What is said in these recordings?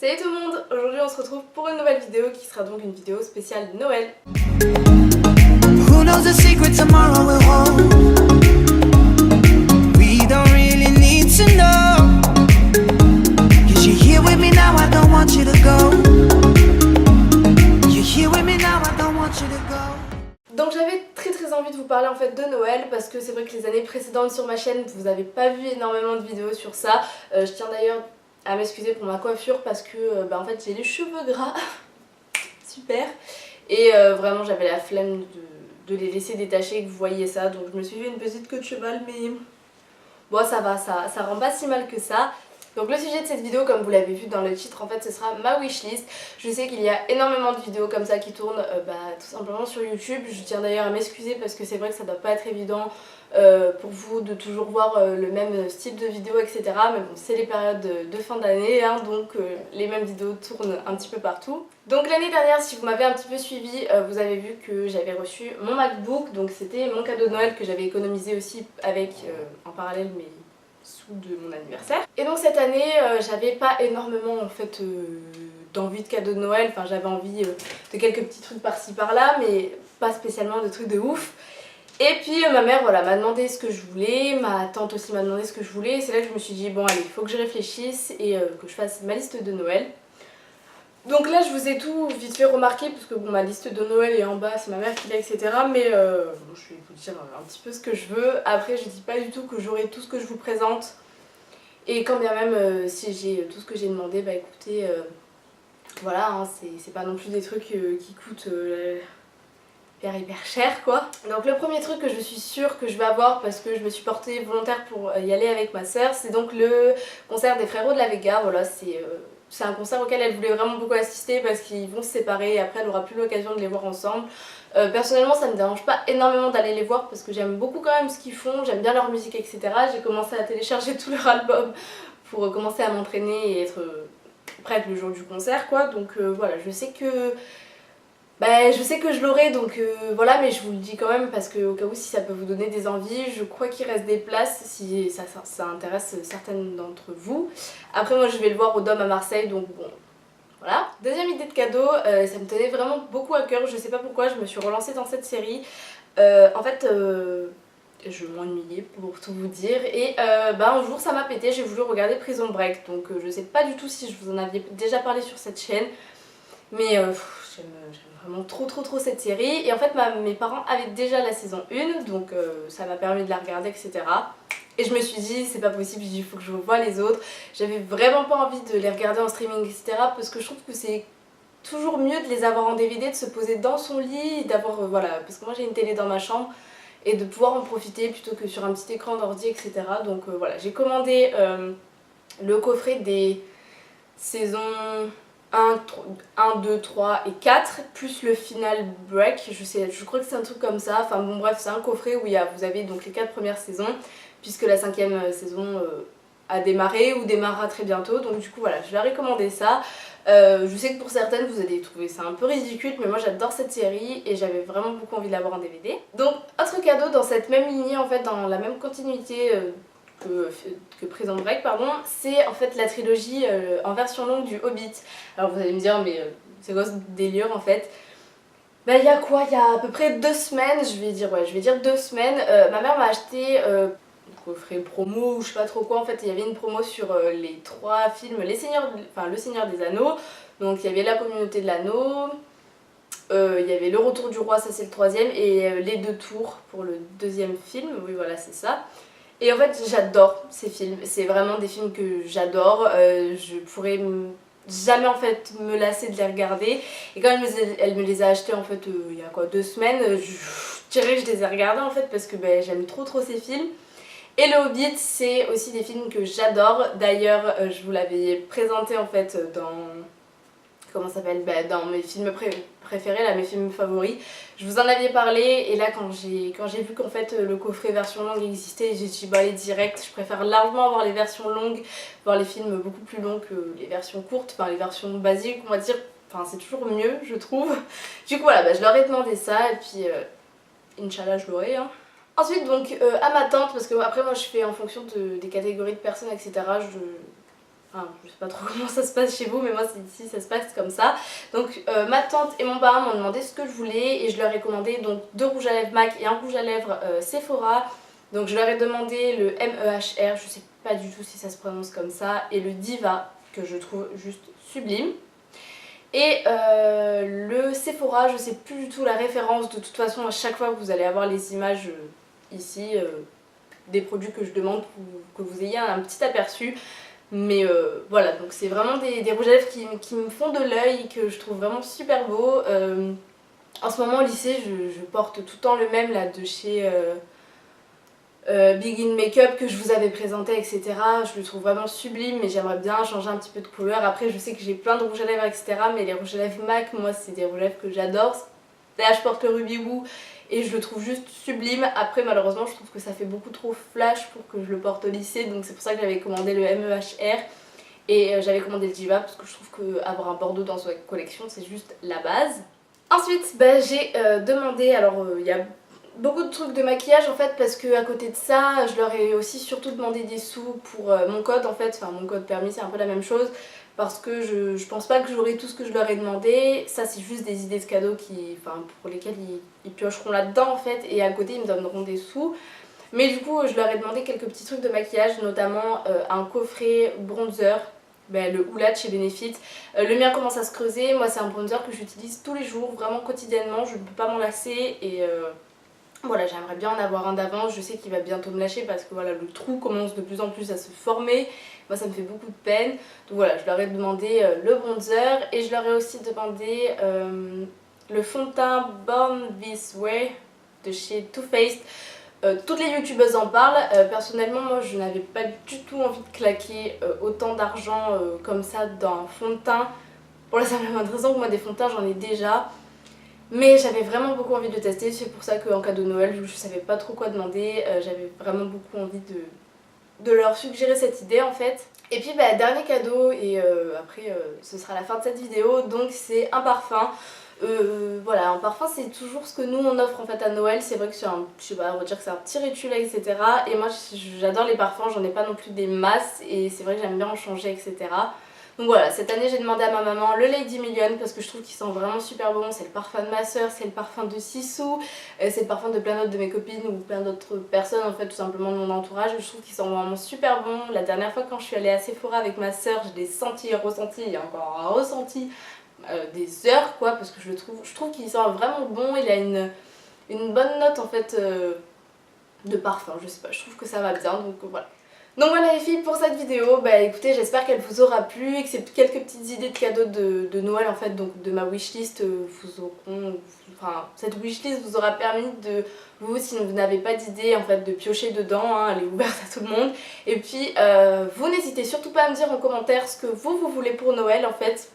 Salut tout le monde, aujourd'hui on se retrouve pour une nouvelle vidéo qui sera donc une vidéo spéciale Noël. Who knows the secret tomorrow will hold? We don't really need to know. 'Cause you're here with me now, I don't want you to go. You're here with me now, I don't want you to go. Donc j'avais très envie de vous parler en fait de Noël parce que c'est vrai que les années précédentes sur ma chaîne vous n'avez pas vu énormément de vidéos sur ça. Je tiens d'ailleurs à m'excuser pour ma coiffure parce que en fait j'ai les cheveux gras. Super. Et vraiment j'avais la flemme de les laisser détacher, que vous voyez ça, donc je me suis fait une petite queue de cheval, mais bon ça va, ça rend pas si mal que ça. Donc le sujet de cette vidéo, comme vous l'avez vu dans le titre, en fait ce sera ma wishlist. Je sais qu'il y a énormément de vidéos comme ça qui tournent tout simplement sur YouTube. Je tiens d'ailleurs à m'excuser parce que c'est vrai que ça doit pas être évident pour vous de toujours voir le même style de vidéo, etc. Mais bon, c'est les périodes de fin d'année, hein, donc les mêmes vidéos tournent un petit peu partout. Donc l'année dernière, si vous m'avez un petit peu suivi, vous avez vu que j'avais reçu mon MacBook. Donc c'était mon cadeau de Noël que j'avais économisé aussi avec en parallèle mes sous de mon anniversaire. Et donc cette année j'avais pas énormément en fait d'envie de cadeaux de Noël, enfin j'avais envie de quelques petits trucs par-ci par-là mais pas spécialement de trucs de ouf. Et puis ma mère voilà, m'a demandé ce que je voulais, ma tante aussi m'a demandé ce que je voulais et c'est là que je me suis dit bon allez, il faut que je réfléchisse et que je fasse ma liste de Noël. Donc là je vous ai tout vite fait remarquer parce que bon, ma liste de Noël est en bas, c'est ma mère qui l'a, etc. Mais bon, je vais vous dire un petit peu ce que je veux. Après je dis pas du tout que j'aurai tout ce que je vous présente. Et quand bien même si j'ai tout ce que j'ai demandé, bah écoutez, voilà, hein, c'est pas non plus des trucs qui coûtent hyper cher quoi. Donc le premier truc que je suis sûre que je vais avoir parce que je me suis portée volontaire pour y aller avec ma soeur, c'est donc le concert des Frérots de la Vega. Voilà, c'est un concert auquel elle voulait vraiment beaucoup assister parce qu'ils vont se séparer et après elle n'aura plus l'occasion de les voir ensemble. Personnellement ça me dérange pas énormément d'aller les voir parce que j'aime beaucoup quand même ce qu'ils font, j'aime bien leur musique, etc. J'ai commencé à télécharger tout leur album pour commencer à m'entraîner et être prête le jour du concert quoi. Donc voilà, je sais que je l'aurai, donc voilà, mais je vous le dis quand même parce que au cas où si ça peut vous donner des envies, je crois qu'il reste des places si ça intéresse certaines d'entre vous. Après moi je vais le voir au Dôme à Marseille, donc bon, voilà. Deuxième idée de cadeau, ça me tenait vraiment beaucoup à cœur, je sais pas pourquoi, je me suis relancée dans cette série. En fait, je m'ennuyais pour tout vous dire et un jour ça m'a pété, j'ai voulu regarder Prison Break, donc je sais pas du tout si je vous en avais déjà parlé sur cette chaîne, mais j'aime vraiment trop cette série. Et en fait mes parents avaient déjà la saison 1, donc ça m'a permis de la regarder, etc. Et je me suis dit c'est pas possible, il faut que je revoie les autres. J'avais vraiment pas envie de les regarder en streaming, etc. parce que je trouve que c'est toujours mieux de les avoir en DVD, de se poser dans son lit, d'avoir voilà, parce que moi j'ai une télé dans ma chambre et de pouvoir en profiter plutôt que sur un petit écran d'ordi, etc. Donc voilà, j'ai commandé le coffret des saisons 1, 2, 3 et 4 plus le final break, je crois que c'est un truc comme ça, enfin bon bref c'est un coffret où vous avez donc les 4 premières saisons puisque la 5e saison a démarré ou démarrera très bientôt, donc du coup voilà je vais recommander ça. Je sais que pour certaines vous allez trouver ça un peu ridicule mais moi j'adore cette série et j'avais vraiment beaucoup envie de l'avoir en DVD. Donc autre cadeau dans cette même lignée en fait, dans la même continuité que Prison Break, pardon, c'est en fait la trilogie en version longue du Hobbit. Alors vous allez me dire mais c'est quoi ce délire en fait? Bah il y a quoi? Il y a à peu près 2 semaines, je vais dire 2 semaines, ma mère m'a acheté un coffret promo ou je sais pas trop quoi, en fait il y avait une promo sur les 3 films, le Seigneur des Anneaux, donc il y avait La Communauté de l'Anneau, il y avait Le Retour du Roi, ça c'est le 3e, et Les Deux Tours pour le 2e film, oui voilà c'est ça. Et en fait j'adore ces films, c'est vraiment des films que j'adore, je pourrais jamais en fait me lasser de les regarder. Et quand elle me les a achetés en fait il y a quoi 2 semaines, je dirais que je les ai regardés en fait parce que j'aime trop ces films. Et le Hobbit c'est aussi des films que j'adore, d'ailleurs je vous l'avais présenté en fait dans... comment ça s'appelle, dans mes films préférés, là, mes films favoris. Je vous en avais parlé et là quand j'ai vu qu'en fait le coffret version longue existait, j'ai dit bah allez direct, je préfère largement avoir les versions longues, voir les films beaucoup plus longs que les versions courtes, enfin les versions basiques on va dire, enfin c'est toujours mieux je trouve. Du coup voilà, je leur ai demandé ça et puis Inch'Allah je l'aurai hein. Ensuite donc à ma tante, parce que après moi je fais en fonction des catégories de personnes, etc. Enfin, je sais pas trop comment ça se passe chez vous, mais moi ici ça se passe comme ça. Donc ma tante et mon parrain m'ont demandé ce que je voulais et je leur ai commandé donc 2 rouges à lèvres MAC et un rouge à lèvres Sephora. Donc je leur ai demandé le MEHR, je sais pas du tout si ça se prononce comme ça, et le Diva, que je trouve juste sublime. Et le Sephora, je sais plus du tout la référence, de toute façon à chaque fois vous allez avoir les images ici des produits que je demande pour que vous ayez un petit aperçu. Mais voilà, donc c'est vraiment des rouges à lèvres qui me font de l'œil et que je trouve vraiment super beau. En ce moment au lycée, je porte tout le temps le même là de chez Begin Makeup que je vous avais présenté, etc. Je le trouve vraiment sublime, mais j'aimerais bien changer un petit peu de couleur. Après, je sais que j'ai plein de rouges à lèvres, etc. Mais les rouges à lèvres MAC, moi, c'est des rouges à lèvres que j'adore. Là, je porte le Ruby Woo et je le trouve juste sublime. Après, malheureusement, je trouve que ça fait beaucoup trop flash pour que je le porte au lycée. Donc, c'est pour ça que j'avais commandé le MEHR. Et j'avais commandé le Diva parce que je trouve qu'avoir un bordeaux dans sa collection, c'est juste la base. Ensuite, bah, j'ai demandé, alors il y a beaucoup de trucs de maquillage en fait, parce que à côté de ça, je leur ai aussi surtout demandé des sous pour mon code en fait, enfin mon code permis, c'est un peu la même chose, parce que je pense pas que j'aurai tout ce que je leur ai demandé. Ça c'est juste des idées de cadeaux pour lesquelles ils piocheront là-dedans en fait, et à côté ils me donneront des sous. Mais du coup je leur ai demandé quelques petits trucs de maquillage, notamment un coffret bronzer, le Houla de chez Benefit. Le mien commence à se creuser, moi c'est un bronzer que j'utilise tous les jours, vraiment quotidiennement, je ne peux pas m'en lasser, et voilà, j'aimerais bien en avoir un d'avance. Je sais qu'il va bientôt me lâcher parce que voilà, le trou commence de plus en plus à se former. Moi ça me fait beaucoup de peine. Donc voilà, je leur ai demandé le bronzer et je leur ai aussi demandé le fond de teint Born This Way de chez Too Faced. Toutes les youtubeuses en parlent. Personnellement, moi je n'avais pas du tout envie de claquer autant d'argent comme ça dans un fond de teint. Pour la simple et bonne raison que moi des fonds de teint j'en ai déjà. Mais j'avais vraiment beaucoup envie de le tester, c'est pour ça qu'en cadeau de Noël, je savais pas trop quoi demander, j'avais vraiment beaucoup envie de leur suggérer cette idée en fait. Et puis dernier cadeau, et après ce sera la fin de cette vidéo, donc c'est un parfum. Voilà, un parfum c'est toujours ce que nous on offre en fait à Noël, c'est vrai que c'est un, je sais pas, on va dire que c'est un petit rituel, etc. Et moi j'adore les parfums, j'en ai pas non plus des masses, et c'est vrai que j'aime bien en changer, etc. Donc voilà, cette année j'ai demandé à ma maman le Lady Million parce que je trouve qu'il sent vraiment super bon. C'est le parfum de ma soeur, c'est le parfum de Sissou, c'est le parfum de plein d'autres de mes copines ou plein d'autres personnes en fait, tout simplement de mon entourage. Je trouve qu'il sent vraiment super bon. La dernière fois quand je suis allée à Sephora avec ma soeur, je l'ai senti, ressenti et encore ressenti des heures quoi, parce que je trouve qu'il sent vraiment bon. Il a une bonne note en fait de parfum, je sais pas, je trouve que ça va bien, donc voilà. Donc voilà les filles pour cette vidéo, écoutez j'espère qu'elle vous aura plu et que ces quelques petites idées de cadeaux de Noël en fait, donc de ma wishlist cette wishlist vous aura permis de vous, si vous n'avez pas d'idée en fait, de piocher dedans, hein, elle est ouverte à tout le monde. Et puis vous n'hésitez surtout pas à me dire en commentaire ce que vous voulez pour Noël en fait,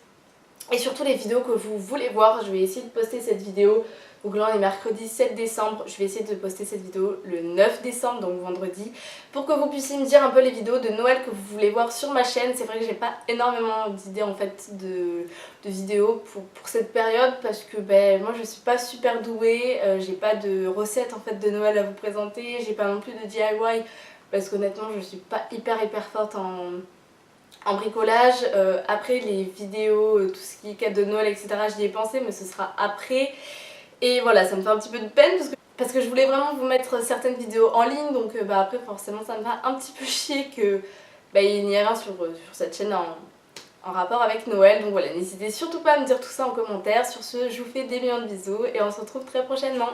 et surtout les vidéos que vous voulez voir. Je vais essayer de poster cette vidéo. Donc là on est mercredi 7 décembre, je vais essayer de poster cette vidéo le 9 décembre, donc vendredi, pour que vous puissiez me dire un peu les vidéos de Noël que vous voulez voir sur ma chaîne. C'est vrai que j'ai pas énormément d'idées en fait de vidéos pour cette période, parce que moi je suis pas super douée, j'ai pas de recettes en fait de Noël à vous présenter, j'ai pas non plus de DIY, parce qu'honnêtement je suis pas hyper forte en bricolage. Après les vidéos, tout ce qui est cadeau de Noël, etc. j'y ai pensé, mais ce sera après. Et voilà, ça me fait un petit peu de peine parce que je voulais vraiment vous mettre certaines vidéos en ligne, donc après forcément ça me fait un petit peu chier que il n'y ait rien sur cette chaîne en rapport avec Noël. Donc voilà, n'hésitez surtout pas à me dire tout ça en commentaire. Sur ce, je vous fais des millions de bisous et on se retrouve très prochainement.